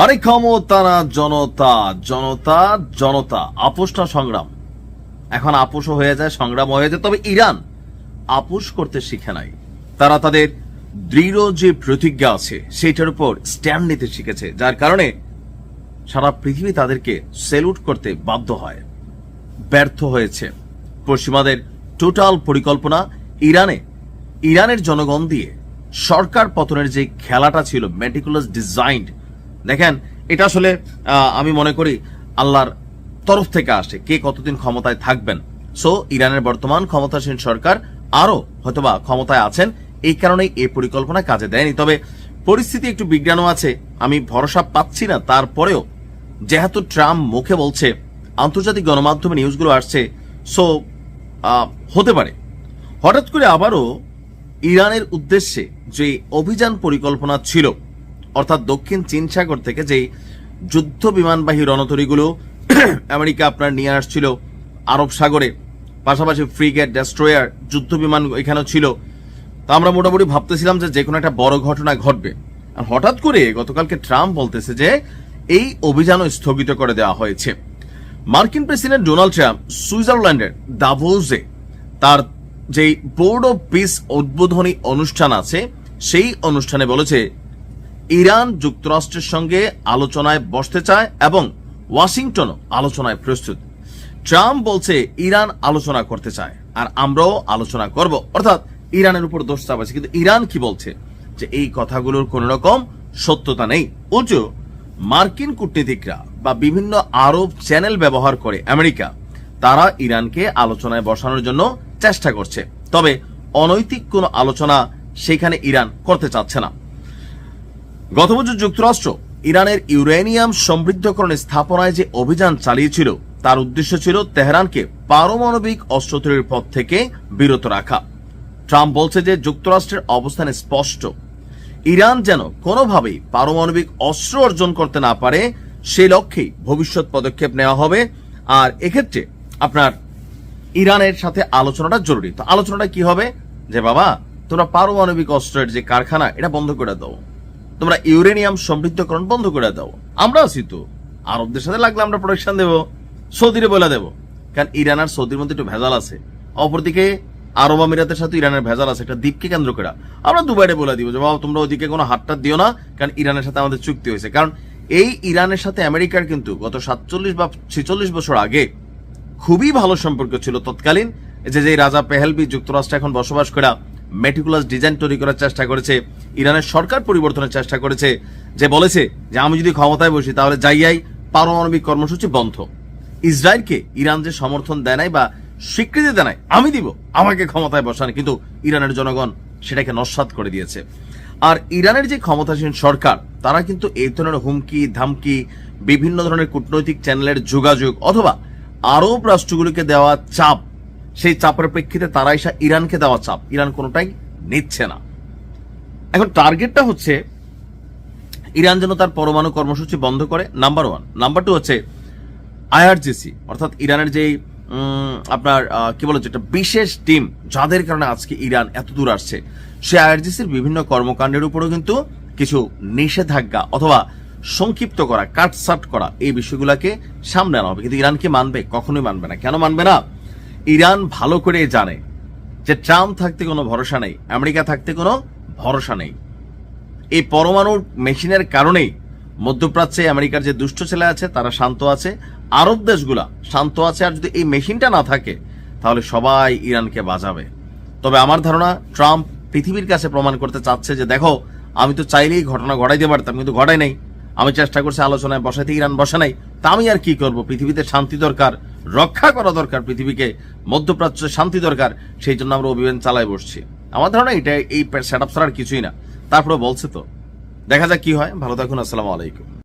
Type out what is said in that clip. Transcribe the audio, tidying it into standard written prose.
আরে ক্ষমতা না জনতা, জনতা জনতা, আপোষ না সংগ্রাম। এখন আপোষও হয়ে যায়, সংগ্রাম হয়ে যায়। তবে ইরান আপোষ করতে শিখে নাই। তারা তাদের দৃঢ় যে প্রতিজ্ঞা আছে সেটার উপর স্ট্যান্ড নিতে শিখেছে, যার কারণে সারা পৃথিবী তাদেরকে স্যালুট করতে বাধ্য হয়। ব্যর্থ হয়েছে পশ্চিমাদের টোটাল পরিকল্পনা। ইরানের জনগণ দিয়ে সরকার পতনের যে খেলাটা ছিল, মেটিকুলাস ডিজাইনড, দেখেন এটা আসলে আমি মনে করি আল্লাহর তরফ থেকে আসে, কে কতদিন ক্ষমতায় থাকবেন। সো ইরানের বর্তমান ক্ষমতাসীন সরকার আরো হয়তোবা ক্ষমতায় আছেন, এই কারণেই এই পরিকল্পনা কাজে দেয়নি। তবে পরিস্থিতি একটু বিজ্ঞানও আছে, আমি ভরসা পাচ্ছি না। তারপরেও যেহেতু ট্রাম্প মুখে বলছে, আন্তর্জাতিক গণমাধ্যমে নিউজগুলো আসছে, সো হতে পারে হঠাৎ করে আবারও ইরানের উদ্দেশ্যে যে অভিযান পরিকল্পনা ছিল, অর্থাৎ দক্ষিণ চীন সাগর থেকে যে যুদ্ধ বিমানবাহী রণতরীগুলো আমেরিকা আপনার নিয়ে আসছিল আরব সাগরে, পাশাপাশি ফ্রিগেট, ডেস্ট্রয়ার, যুদ্ধ বিমান এখানেও ছিল। তা আমরা মোটামুটি ভাবতেছিলাম যে কোনো একটা বড় ঘটনা ঘটবে। আর হঠাৎ করে গতকালকে ট্রাম্প বলতেছে যে এই অভিযানও স্থগিত করে দেওয়া হয়েছে। মার্কিন প্রেসিডেন্ট ডোনাল্ড ট্রাম্প সুইজারল্যান্ডের দাভোসে তার যে বোর্ড অব পিস উদ্বোধনী অনুষ্ঠান আছে, সেই অনুষ্ঠানে বলেছে ইরান যুক্তরাষ্ট্রের সঙ্গে আলোচনায় বসতে চায় এবং ওয়াশিংটনও আলোচনায় প্রস্তুত। ট্রাম্প বলছে ইরান আলোচনা করতে চায় আর আমরাও আলোচনা করব, অর্থাৎ ইরানের উপর দোষ চাপাচ্ছে। কিন্তু ইরান কি বলছে যে এই কথাগুলোর কোন রকম সত্যতা নেই। উল্টো মার্কিন কূটনীতিকরা বা বিভিন্ন আরব চ্যানেল ব্যবহার করে আমেরিকা, তারা ইরানকে আলোচনায় বসানোর জন্য চেষ্টা করছে। তবে অনৈতিক কোন আলোচনা সেখানে ইরান করতে চাচ্ছে না। গত বছর যুক্তরাষ্ট্র ইরানের ইউরেনিয়াম সমৃদ্ধকরণ স্থাপনায় যে অভিযান চালিয়েছিল, তার উদ্দেশ্য ছিল তেহরানকে পারমাণবিক অস্ত্র তৈরির পথ থেকে বিরত রাখা। ট্রাম্প বলছে যে যুক্তরাষ্ট্রের অবস্থান স্পষ্ট, ইরান যেন কোনোভাবেই পারমাণবিক অস্ত্র অর্জন করতে না পারে, সেই লক্ষ্যেই ভবিষ্যৎ পদক্ষেপ নেওয়া হবে। আর এক্ষেত্রে আপনার ইরানের সাথে আলোচনাটা জরুরি। তো আলোচনাটা কি হবে, যে বাবা তোমরা পারমাণবিক অস্ত্রের যে কারখানা এটা বন্ধ করে দাও, তোমরা ইউরেনিয়াম সমৃদ্ধকরণ বন্ধ করে দাও, আমরা আছি তো, আরবদের সাথে লাগলে আমরা প্রোটেকশন দেবো, সৌদিরে বলে দেবো। কারণ ইরান আর সৌদির মধ্যে একটু ভেজাল আছে, অপরদিকে আরব আমিরাতের সাথে ইরানের ভেজাল আছে, একটা দ্বীপকে কেন্দ্র করে। আমরা দুবাইরে বলে দিব যে বাবা তোমরা ওদিকে কোনো হাতটা দিও না, কারণ ইরানের সাথে আমাদের চুক্তি হয়েছে। কারণ এই ইরানের সাথে আমেরিকার কিন্তু গত 47 বা 46 বছর আগে খুবই ভালো সম্পর্ক ছিল। তৎকালীন যে রাজা পেহেলভি যুক্তরাষ্ট্রে এখন বসবাস করা মেটিকুলাস ডিজাইন তৈরি করার চেষ্টা করেছে, ইরানের সরকার পরিবর্তনের চেষ্টা করেছে, যে বলেছে যে আমি যদি ক্ষমতায় বসি তাহলে যাইয়াই পারমাণবিক কর্মসূচি বন্ধ। ইসরায়েলকে ইরান যে সমর্থন দেয় নাই বা স্বীকৃতি দেয় নাই, আমি দিব, আমাকে ক্ষমতায় বসান, কিন্তু ইরানের জনগণ সেটাকে নস্যাৎ করে দিয়েছে। আর ইরানের যে ক্ষমতাসীন সরকার, তারা কিন্তু এই ধরনের হুমকি ধামকি, বিভিন্ন ধরনের কূটনৈতিক চ্যানেলের যোগাযোগ অথবা আরব রাষ্ট্রগুলিকে দেওয়া চাপ, সেই চাপের প্রেক্ষিতে তারা এসে ইরানকে দেওয়া চাপ ইরান কোনোটাই নিচ্ছে না। এখন টার্গেটটা হচ্ছে ইরান যেন তার পরমাণু কর্মসূচি বন্ধ করে, নাম্বার 1। নাম্বার 2 হচ্ছে আইআরজিসি, অর্থাৎ ইরানের যে আপনার কি বলে একটা বিশেষ টিম, যাদের কারণে আজকে ইরান এত দূর আসছে, সেই আইআরজিসির বিভিন্ন কর্মকাণ্ডের উপরও কিন্তু কিছু নিষেধাজ্ঞা অথবা সংক্ষিপ্ত করা, কাটসাট করা, এই বিষয়গুলোকে সামনে আনা হবে। কিন্তু ইরান কি মানবে? কখনোই মানবে না। কেন মানবে না? ইরান ভালো করে জানে যে ট্রাম্প থাকতে কোনো ভরসা নেই, আমেরিকা থাকতে কোনো ভরসা নেই। এই পরমাণুর মেশিনের কারণেই মধ্যপ্রাচ্যে আমেরিকার যে দুষ্ট ছেলে আছে তারা শান্ত আছে, আরব দেশগুলা শান্ত আছে। আর যদি এই মেশিনটা না থাকে তাহলে সবাই ইরানকে বাজাবে। তবে আমার ধারণা ট্রাম্প পৃথিবীর কাছে প্রমাণ করতে চাচ্ছে যে দেখো, আমি তো চাইলেই ঘটনা ঘটাইতে পারতাম, কিন্তু ঘটাই নাই। আমি চেষ্টা করছি আলোচনায় বসাইতে, ইরান বসা নাই, তা আমি আর কি করব? পৃথিবীতে শান্তি দরকার, রক্ষা করা দরকার পৃথিবীকে, মধ্যপ্রাচ্যে শান্তি দরকার, সেই জন্য আমরা অভিযান চালাই বসছি। আমার ধারণা এটা এই সেট আপ ছাড়া আর কিছুই না। তারপরে বলছে তো, দেখা যাক কি হয়। ভালো থাকুন, আসসালামু আলাইকুম।